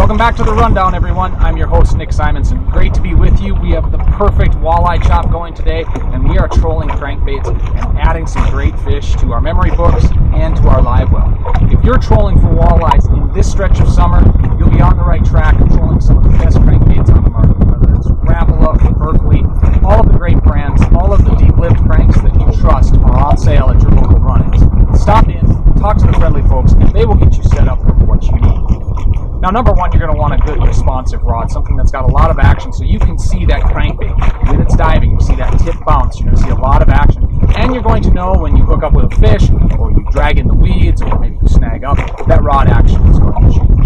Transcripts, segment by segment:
Welcome back to the Rundown, everyone. I'm your host, Nick Simonson. Great to be with you. We have the perfect walleye chop going today, and we are trolling crankbaits and adding some great fish to our memory books and to our live well. If you're trolling for walleyes in this stretch of summer, you'll be on the right track trolling some of the best crankbaits on the market, whether it's Rapala, Berkeley, all of the great brands, all of the deep-lipped cranks that you trust are on sale at your local run-ins. Stop in, talk to the friendly folks, and they will get you set up with what you need. Now, number one, you're going to want a good responsive rod, something that's got a lot of action so you can see that crankbait. When it's diving, you see that tip bounce, you're going to see a lot of action. And you're going to know when you hook up with a fish, or you drag in the weeds, or maybe you snag up, that rod action is going to change.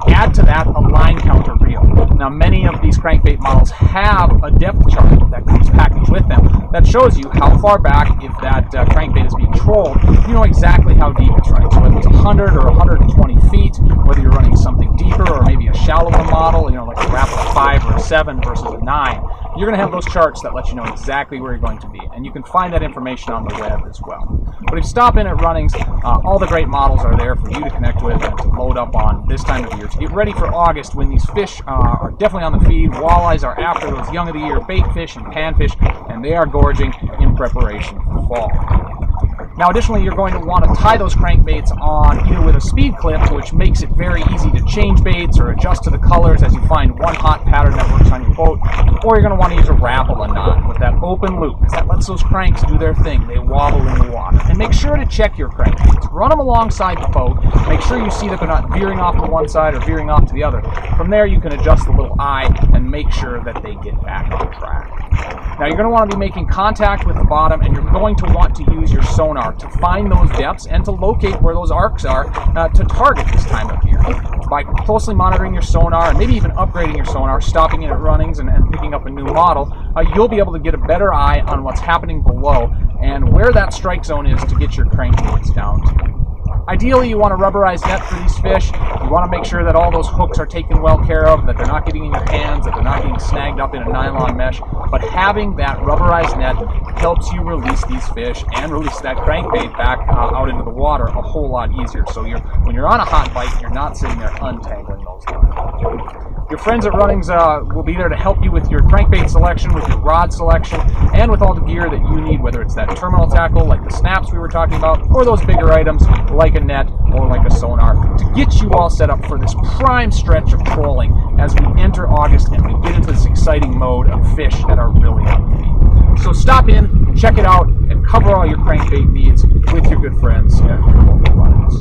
Add to that a line counter reel. Now, many of these crankbait models have a depth chart that comes packaged with them that shows you how far back, if that crankbait is being trolled, you know exactly how deep it's running. So whether it's 100 or 120 feet, whether you're running something deeper or maybe a shallower model, you know, like a Rapala 5 or a 7 versus a 9, you're going to have those charts that let you know exactly where you're going to be. And you can find that information on the web as well. But if you stop in at Runnings, all the great models are there for you to connect with and to load up on this time of year to get ready for August, when these fish are definitely on the feed. Walleyes are after those young of the year bait fish and panfish, and they are gorging in preparation for fall. Now, additionally, you're going to want to tie those crankbaits on either with a speed clip, which makes it very easy to change baits or adjust to the colors as you find one hot pattern that works on your boat, or you're going to want to use a Rapala knot with that open loop, because that lets those cranks do their thing. They wobble in the water. And make sure to check your crankbaits. Run them alongside the boat. Make sure you see that they're not veering off to one side or veering off to the other. From there, you can adjust the little eye and make sure that they get back on track. Now, you're going to want to be making contact with the bottom, and you're going to want to use your sonar to find those depths and to locate where those arcs are to target this time of year. By closely monitoring your sonar and maybe even upgrading your sonar, stopping in at Runnings and picking up a new model, you'll be able to get a better eye on what's happening below and where that strike zone is to get your crankbaits down to. Ideally, you want a rubberized net for these fish. You want to make sure that all those hooks are taken well care of, that they're not getting in your hands, that they're not getting snagged up in a nylon mesh. But having that rubberized net helps you release these fish and release that crankbait back out into the water a whole lot easier. So when you're on a hot bite, you're not sitting there untangling those lines. Your friends at Runnings will be there to help you with your crankbait selection, with your rod selection, and with all the gear that you need, whether it's that terminal tackle like the snaps we were talking about, or those bigger items like a net or like a sonar, to get you all set up for this prime stretch of trolling as we enter August and we get into this exciting mode of fish that are really on the feed. So stop in, check it out, and cover all your crankbait needs with your good friends at your local Runnings.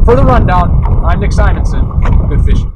For the Rundown, I'm Nick Simonson. Good fishing.